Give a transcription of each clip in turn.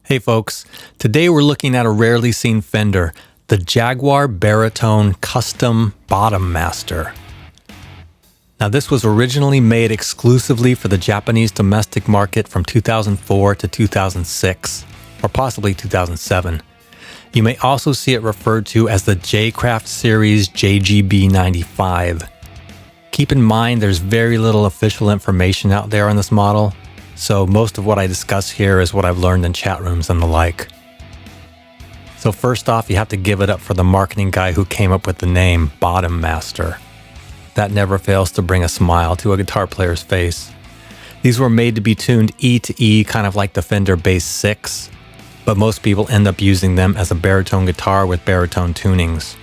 Hey folks, today we're looking at a rarely seen Fender, the Jaguar Baritone Custom Bottom Master. Now this was originally made exclusively for the Japanese domestic market from 2004 to 2006, or possibly 2007. You may also see it referred to as the J-Craft Series JGB95. Keep in mind there's very little official information out there on this model, so most of what I discuss here is what I've learned in chat rooms and the like. So first off, you have to give it up for the marketing guy who came up with the name Bottom Master. That never fails to bring a smile to a guitar player's face. These were made to be tuned E to E, kind of like the Fender Bass 6, but most people end up using them as a baritone guitar with baritone tunings.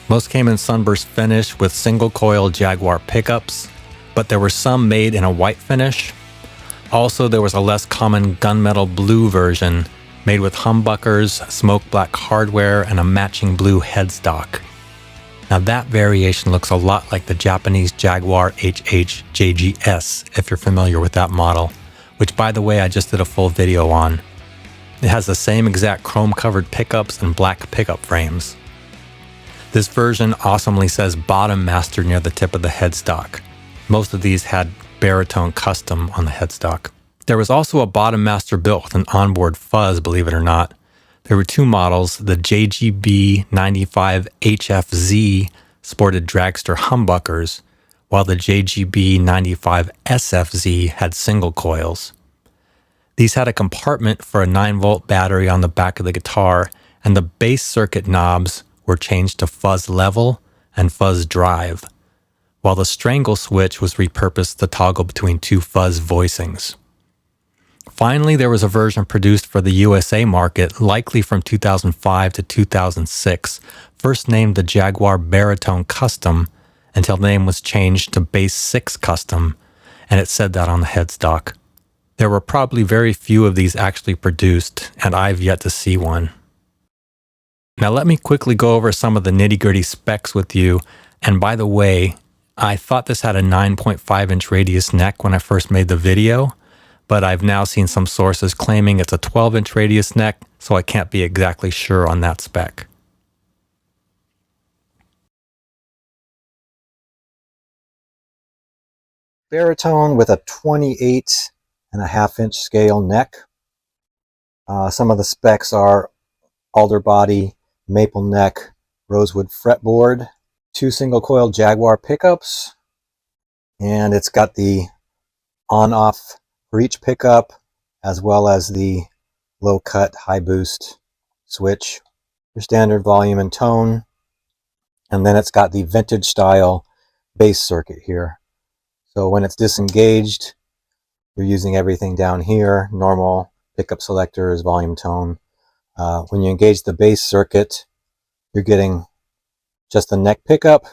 Most came in sunburst finish with single coil Jaguar pickups, but there were some made in a white finish. Also, there was a less common gunmetal blue version made with humbuckers, smoke black hardware, and a matching blue headstock. Now that variation looks a lot like the Japanese Jaguar HH JGS, if you're familiar with that model, which by the way I just did a full video on. It has the same exact chrome-covered pickups and black pickup frames. This version awesomely says Bottom Master near the tip of the headstock. Most of these had Baritone Custom on the headstock. There was also a Bottom Master built with an onboard fuzz, believe it or not. There were two models. The JGB95 HFZ sported dragster humbuckers, while the JGB95 SFZ had single coils. These had a compartment for a 9-volt battery on the back of the guitar, and the bass circuit knobs were changed to fuzz level and fuzz drive, while the strangle switch was repurposed to toggle between two fuzz voicings. Finally, there was a version produced for the USA market, likely from 2005 to 2006, first named the Jaguar Baritone Custom, until the name was changed to Bass 6 Custom, and it said that on the headstock. There were probably very few of these actually produced, and I've yet to see one. Now let me quickly go over some of the nitty-gritty specs with you, and by the way, I thought this had a 9.5-inch radius neck when I first made the video, but I've now seen some sources claiming it's a 12-inch radius neck, so I can't be exactly sure on that spec. Baritone with a 28.5-inch scale neck. Some of the specs are alder body, maple neck, rosewood fretboard, 2 single coil Jaguar pickups, and it's got the on-off for each pickup, as well as the low cut high boost switch, your standard volume and tone, and then it's got the vintage style bass circuit here. So when it's disengaged, you're using everything down here, normal pickup selectors, volume, tone. When you engage the bass circuit, you're getting just the neck pickup,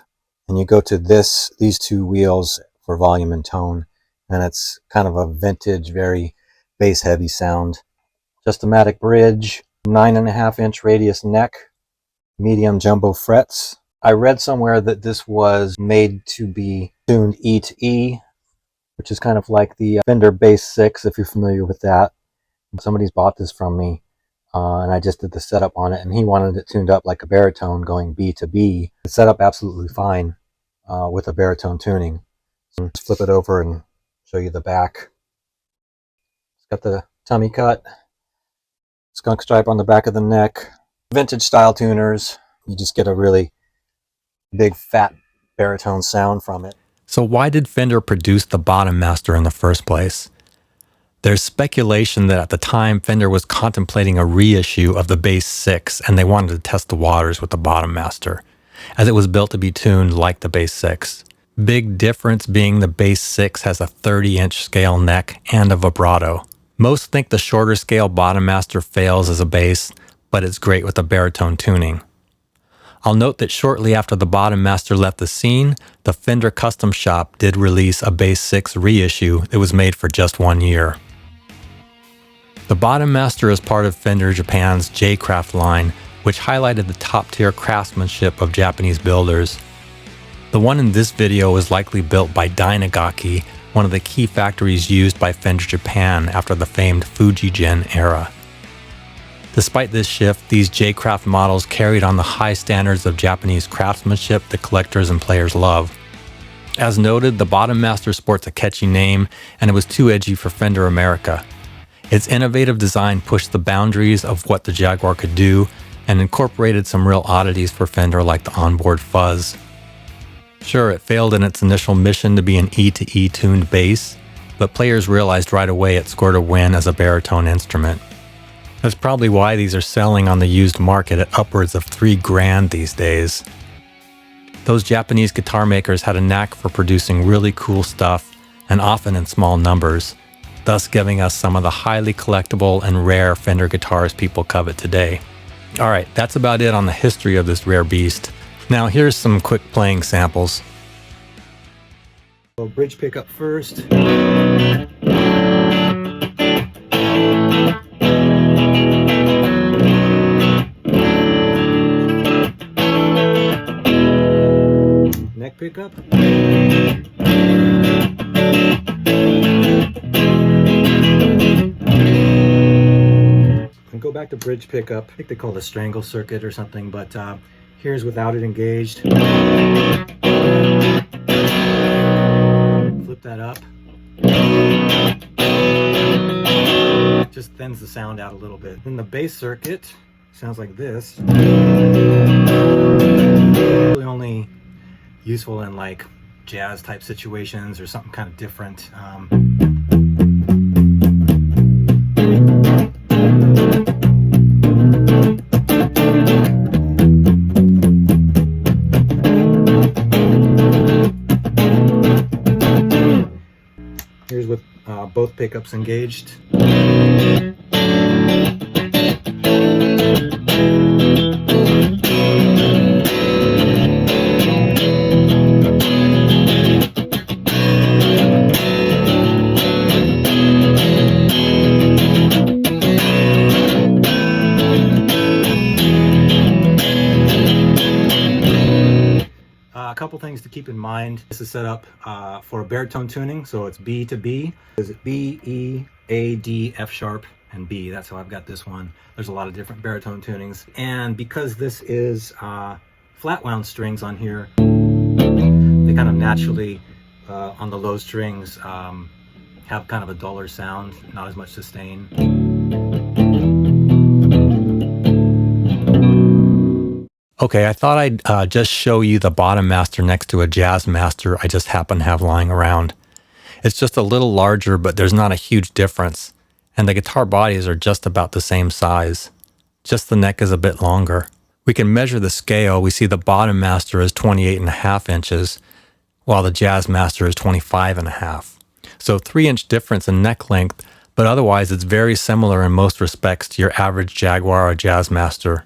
and you go to these two wheels for volume and tone, and it's kind of a vintage, very bass heavy sound. Just-o-matic bridge, 9.5-inch radius neck, medium jumbo frets. I read somewhere that this was made to be tuned E to E, which is kind of like the Fender Bass 6, if you're familiar with that. Somebody's bought this from me. And I just did the setup on it, and he wanted it tuned up like a baritone going B to B. It's set up absolutely fine with a baritone tuning. So let's flip it over and show you the back. It's got the tummy cut, skunk stripe on the back of the neck, vintage style tuners. You just get a really big fat baritone sound from it. So why did Fender produce the Bottom Master in the first place? There's speculation that at the time Fender was contemplating a reissue of the Bass 6, and they wanted to test the waters with the Bottom Master, as it was built to be tuned like the Bass 6. Big difference being the Bass 6 has a 30-inch scale neck and a vibrato. Most think the shorter scale Bottom Master fails as a bass, but it's great with a baritone tuning. I'll note that shortly after the Bottom Master left the scene, the Fender Custom Shop did release a Bass 6 reissue that was made for just 1 year. The Bottom Master is part of Fender Japan's J-Craft line, which highlighted the top-tier craftsmanship of Japanese builders. The one in this video was likely built by Dynagaki, one of the key factories used by Fender Japan after the famed Fujigen era. Despite this shift, these J-Craft models carried on the high standards of Japanese craftsmanship that collectors and players love. As noted, the Bottom Master sports a catchy name, and it was too edgy for Fender America. Its innovative design pushed the boundaries of what the Jaguar could do and incorporated some real oddities for Fender like the onboard Fuzz. Sure, it failed in its initial mission to be an E-to-E tuned bass, but players realized right away it scored a win as a baritone instrument. That's probably why these are selling on the used market at upwards of $3,000 these days. Those Japanese guitar makers had a knack for producing really cool stuff, and often in small numbers, thus giving us some of the highly collectible and rare Fender guitars people covet today. Alright, that's about it on the history of this rare beast. Now here's some quick playing samples. So bridge pickup first. Neck pickup. And go back to bridge pickup. I think they call it a strangle circuit or something, but here's without it engaged. Flip that up. Just thins the sound out a little bit. Then the bass circuit sounds like this. Really only useful in like jazz type situations or something kind of different. Here's with both pickups engaged. A couple things to keep in mind. This is set up for a baritone tuning, so it's B to B. Is it B, E, A, D, F sharp, and B? That's how I've got this one. There's a lot of different baritone tunings, and because this is flat wound strings on here, they kind of naturally on the low strings have kind of a duller sound, not as much sustain. Okay, I thought I'd just show you the Bottom Master next to a Jazzmaster I just happen to have lying around. It's just a little larger, but there's not a huge difference, and the guitar bodies are just about the same size. Just the neck is a bit longer. We can measure the scale. We see the Bottom Master is 28.5 inches, while the Jazzmaster is 25.5. So 3-inch difference in neck length, but otherwise it's very similar in most respects to your average Jaguar or Jazzmaster.